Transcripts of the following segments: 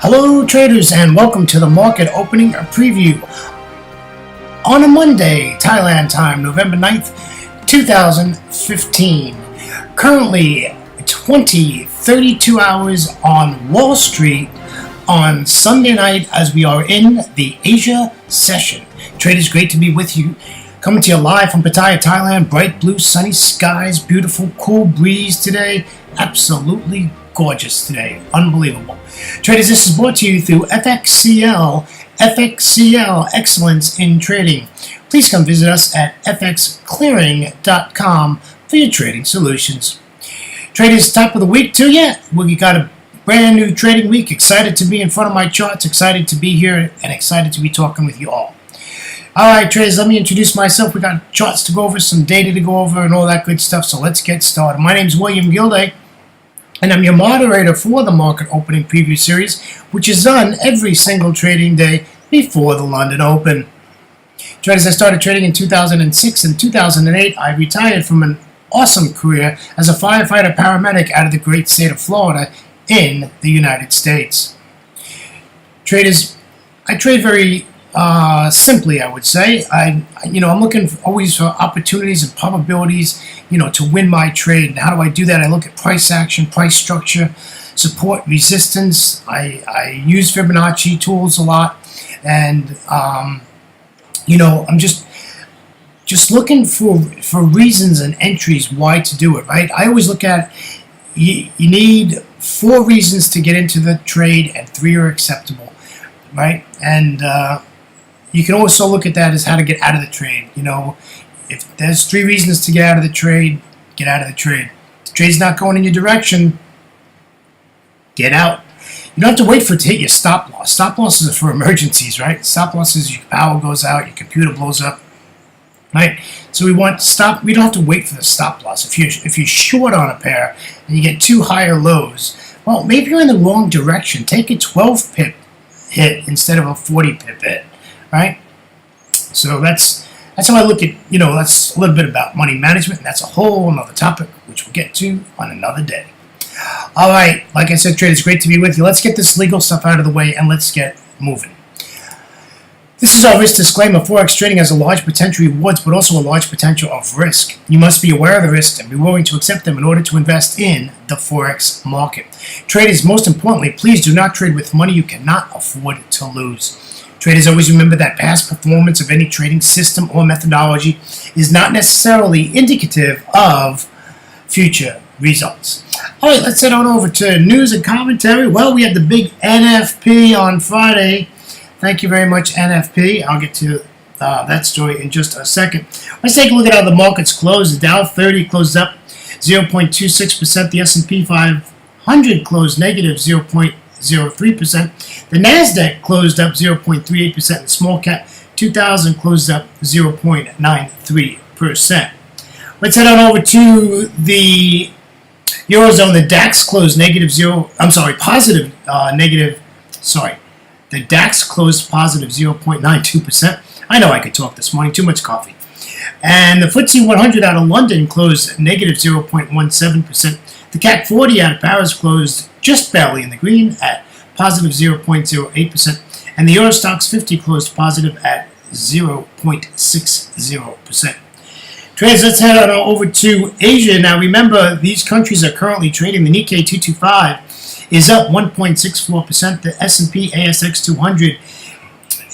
Hello traders, and welcome to the market opening preview on a Monday, Thailand time, November 9th, 2015. Currently 20:32 hours on Wall Street on Sunday night as we are in the Asia session. Traders, great to be with you. Coming to you live from Pattaya, Thailand. Bright blue, sunny skies, beautiful, cool breeze today. Absolutely gorgeous today. Unbelievable. Traders, this is brought to you through FXCL Excellence in Trading. Please come visit us at fxclearing.com for your trading solutions. Traders, top of the week to you. We got a brand new trading week. Excited to be in front of my charts. Excited to be here and excited to be talking with you all. All right, traders, let me introduce myself. We got charts to go over, some data to go over, and all that good stuff. So let's get started. My name is William Gilday, and I'm your moderator for the Market Opening Preview Series, which is done every single trading day before the London Open. Traders, I started trading in 2006 and 2008. I retired from an awesome career as a firefighter paramedic out of the great state of Florida in the United States. Traders, I trade very simply, I would say. I'm looking always for opportunities and probabilities, to win my trade. And how do I do that? I look at price action, price structure, support, resistance. I use Fibonacci tools a lot, and I'm just looking for reasons and entries why to do it. Right? I always look at you need 4 reasons to get into the trade, and 3 are acceptable. Right? And you can also look at that as how to get out of the trade. If there's 3 reasons to get out of the trade, get out of the trade. If the trade's not going in your direction, get out. You don't have to wait for it to hit your stop loss. Stop losses are for emergencies, right? Stop losses, your power goes out, your computer blows up, right? So we don't have to wait for the stop loss. If you're short on a pair and you get 2 higher lows, well, maybe you're in the wrong direction. Take a 12 pip hit instead of a 40 pip hit, right? So that's how I look at, that's a little bit about money management, and that's a whole another topic, which we'll get to on another day. All right, like I said, traders, great to be with you. Let's get this legal stuff out of the way, and let's get moving. This is our risk disclaimer. Forex trading has a large potential rewards, but also a large potential of risk. You must be aware of the risks and be willing to accept them in order to invest in the Forex market. Traders, most importantly, please do not trade with money you cannot afford to lose. Traders, always remember that past performance of any trading system or methodology is not necessarily indicative of future results. All right, let's head on over to news and commentary. Well, we had the big NFP on Friday. Thank you very much, NFP. I'll get to that story in just a second. Let's take a look at how the markets closed. The Dow 30 closed up 0.26%. The S&P 500 closed negative 0.03%. The NASDAQ closed up 0.38%. The small cap 2000 closed up 0.93%. Let's head on over to the Eurozone. The DAX closed The DAX closed positive 0.92%. I know I could talk this morning, too much coffee. And the FTSE 100 out of London closed negative 0.17%. The CAC 40 out of Paris closed just barely in the green at positive 0.08%. And the Eurostoxx 50 closed positive at 0.60%. Traders, let's head on over to Asia. Now remember, these countries are currently trading. The Nikkei 225 is up 1.64%. The S&P ASX 200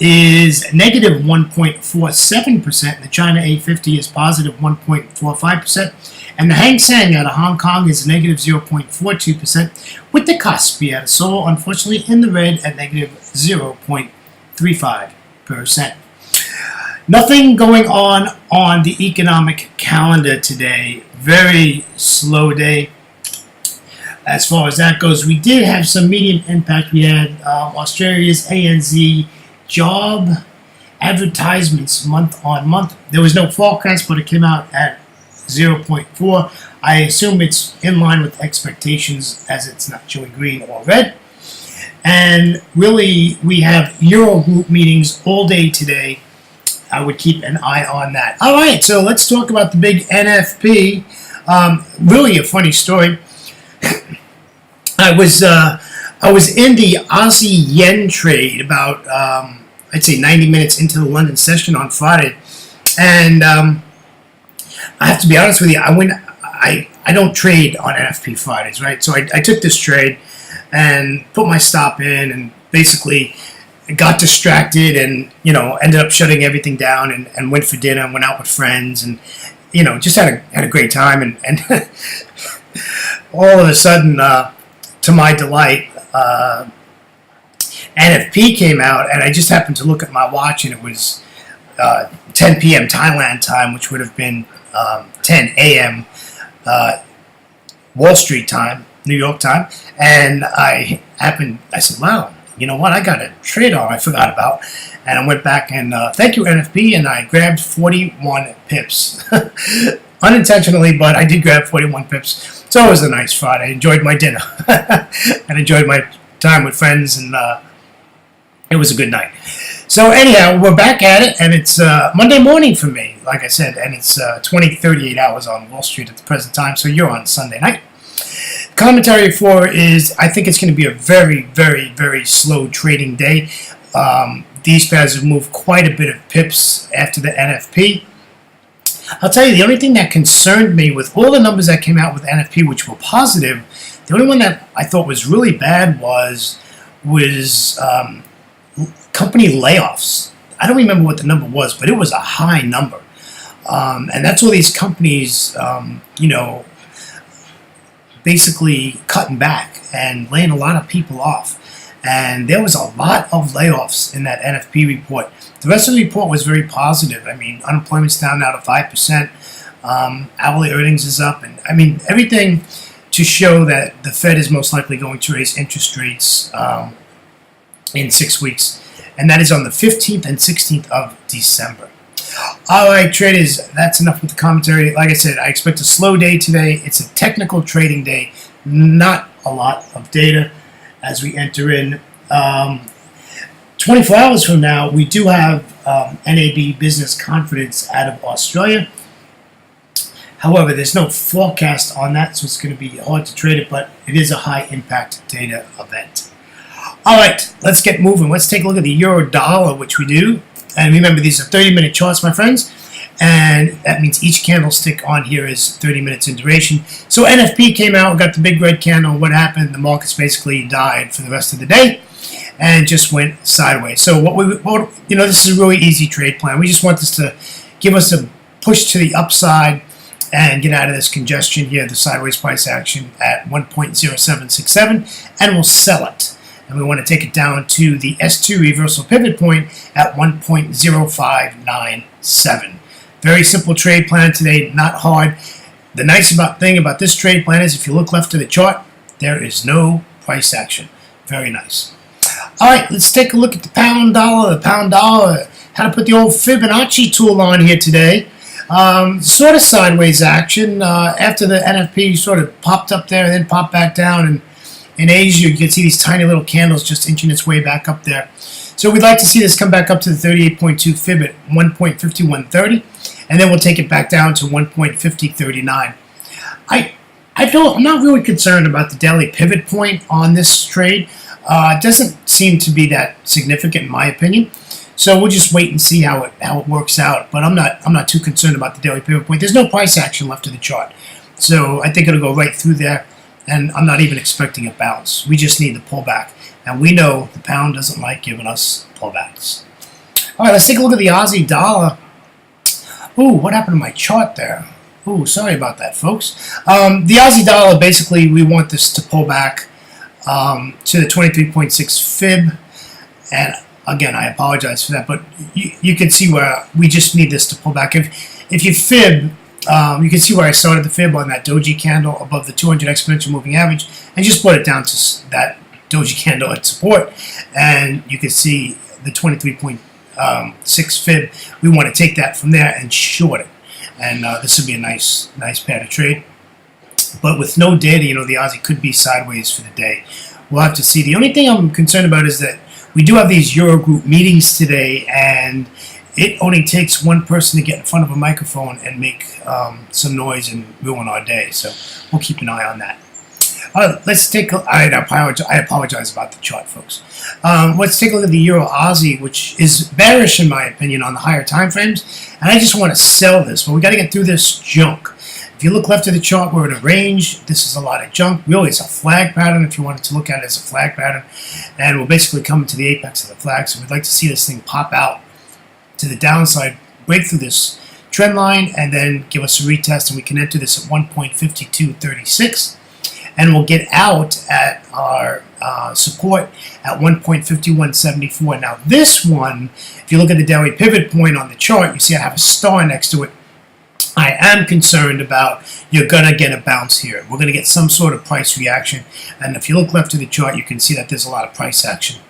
is negative 1.47%. The China A50 is positive 1.45%. And the Hang Seng out of Hong Kong is negative 0.42%, with the Kospi out of Seoul, unfortunately, in the red at negative 0.35%. Nothing going on the economic calendar today. Very slow day as far as that goes. We did have some medium impact. We had Australia's ANZ job advertisements month on month. There was no forecast, but it came out at 0.4. I assume it's in line with expectations as it's not showing green or red. And really, we have Eurogroup meetings all day today. I would keep an eye on that. All right, so let's talk about the big NFP. Really a funny story. I was I was in the Aussie yen trade about, I'd say 90 minutes into the London session on Friday. And I have to be honest with you, I don't trade on NFP Fridays, right? So I took this trade and put my stop in and basically got distracted and, ended up shutting everything down and went for dinner and went out with friends and, just had a great time. And all of a sudden, to my delight, NFP came out, and I just happened to look at my watch, and it was 10 p.m. Thailand time, which would have been 10 a.m. Wall Street time, New York time, and I said, wow, you know what, I got a trade on I forgot about, and I went back and thank you NFP, and I grabbed 41 pips. Unintentionally, but I did grab 41 pips. So it was a nice Friday. I enjoyed my dinner and enjoyed my time with friends, and it was a good night. So anyhow, we're back at it, and it's Monday morning for me, like I said, and it's 38 hours on Wall Street at the present time, so you're on Sunday night. Commentary for is, I think it's going to be a very, very, very slow trading day. These pairs have moved quite a bit of pips after the NFP. I'll tell you, the only thing that concerned me with all the numbers that came out with NFP, which were positive, the only one that I thought was really bad was company layoffs. I don't remember what the number was, but it was a high number. And that's all these companies, basically cutting back and laying a lot of people off. And there was a lot of layoffs in that NFP report. The rest of the report was very positive. I mean, unemployment's down now to 5%. Hourly earnings is up. And I mean, everything to show that the Fed is most likely going to raise interest rates in 6 weeks. And that is on the 15th and 16th of December. All right, traders, that's enough with the commentary. Like I said, I expect a slow day today. It's a technical trading day, not a lot of data as we enter in. 24 hours from now, we do have NAB business confidence out of Australia. However, there's no forecast on that, so it's going to be hard to trade it, but it is a high impact data event. All right, let's get moving. Let's take a look at the euro dollar, which we do. And remember, these are 30-minute charts, my friends. And that means each candlestick on here is 30 minutes in duration. So NFP came out, got the big red candle. What happened? The markets basically died for the rest of the day and just went sideways. So this is a really easy trade plan. We just want this to give us a push to the upside and get out of this congestion here, the sideways price action at 1.0767, and we'll sell it. And we want to take it down to the S2 reversal pivot point at 1.0597. Very simple trade plan today, not hard. The nice thing about this trade plan is if you look left of the chart, there is no price action. Very nice. All right, let's take a look at the pound dollar. The pound dollar, how to put the old Fibonacci tool on here today. Sort of sideways action. After the NFP sort of popped up there and then popped back down, and in Asia, you can see these tiny little candles just inching its way back up there. So we'd like to see this come back up to the 38.2 fib at 1.5130, and then we'll take it back down to 1.5039. I'm not really concerned about the daily pivot point on this trade. It doesn't seem to be that significant in my opinion. So we'll just wait and see how it works out. But I'm not too concerned about the daily pivot point. There's no price action left of the chart, so I think it'll go right through there. And I'm not even expecting a bounce. We just need the pullback. And we know the pound doesn't like giving us pullbacks. All right, let's take a look at the Aussie dollar. Ooh, what happened to my chart there? Ooh, sorry about that, folks. The Aussie dollar, basically, we want this to pull back to the 23.6 fib. And again, I apologize for that, but you can see where we just need this to pull back. If you fib, you can see where I started the fib on that doji candle above the 200 exponential moving average and just put it down to that doji candle at support, and you can see the 23.6 fib. We want to take that from there and short it, and this would be a nice pair to trade. But with no data, the Aussie could be sideways for the day. We'll have to see. The only thing I'm concerned about is that we do have these Eurogroup meetings today, and it only takes one person to get in front of a microphone and make some noise and ruin our day. So we'll keep an eye on that. Let's take. I apologize about the chart, folks. Let's take a look at the Euro Aussie, which is bearish in my opinion on the higher time frames, and I just want to sell this. But we got to get through this junk. If you look left of the chart, we're in a range. This is a lot of junk. Really, it's a flag pattern. If you wanted to look at it as a flag pattern, and we're basically coming to the apex of the flag. So we'd like to see this thing pop out to the downside, break through this trend line, and then give us a retest, and we can enter this at 1.5236. And we'll get out at our support at 1.5174. Now this one, if you look at the daily pivot point on the chart, you see I have a star next to it. I am concerned about you're going to get a bounce here. We're going to get some sort of price reaction. And if you look left of the chart, you can see that there's a lot of price action.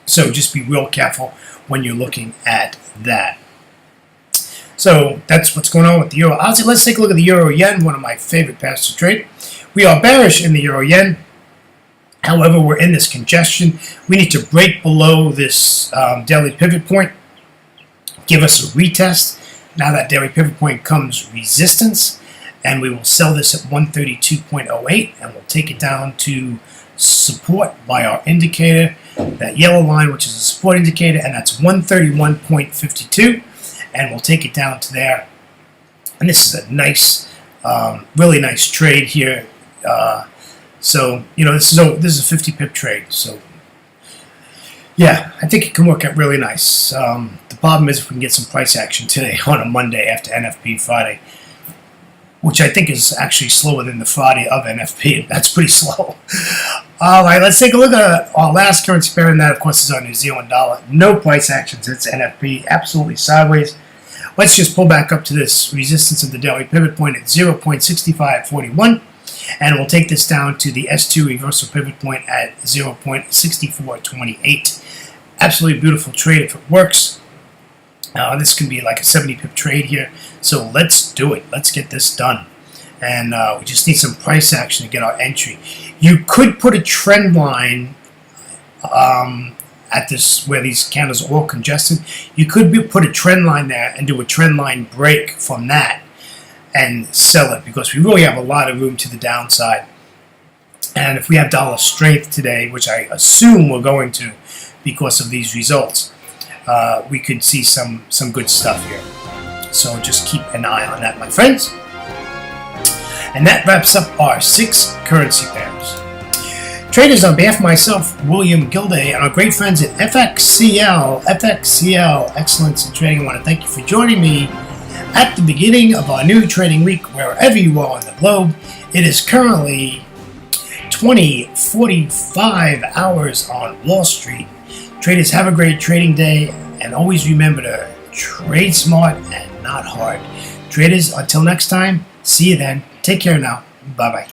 So just be real careful when you're looking at that. So that's what's going on with the Euro Aussie. Let's take a look at the Euro Yen, one of my favorite pairs to trade. We are bearish in the Euro Yen. However, we're in this congestion. We need to break below this daily pivot point, give us a retest. Now that daily pivot point comes resistance, and we will sell this at 132.08, and we'll take it down to support by our indicator, that yellow line, which is a support indicator, and that's 131.52, and we'll take it down to there. And this is a nice, really nice trade here. So this is a 50 pip trade. So yeah, I think it can work out really nice. The problem is if we can get some price action today on a Monday after NFP Friday, which I think is actually slower than the Friday of NFP. That's pretty slow. All right, let's take a look at our last currency pair, and that, of course, is our New Zealand dollar. No price action since NFP, absolutely sideways. Let's just pull back up to this resistance of the daily pivot point at 0.6541, and we'll take this down to the S2 reversal pivot point at 0.6428. Absolutely beautiful trade if it works. This can be like a 70 pip trade here, so let's do it. Let's get this done. And we just need some price action to get our entry. You could put a trend line at this, where these candles are all congested. You could put a trend line there and do a trend line break from that and sell it, because we really have a lot of room to the downside. And if we have dollar strength today, which I assume we're going to because of these results, we could see some good stuff here. So just keep an eye on that, my friends. And that wraps up our 6 currency pairs. Traders, on behalf of myself, William Gilday, and our great friends at FXCL Excellence in Trading, I want to thank you for joining me at the beginning of our new trading week, wherever you are on the globe. It is currently 20:45 hours on Wall Street. Traders, have a great trading day, and always remember to trade smart and not hard. Traders, until next time, see you then. Take care now. Bye-bye.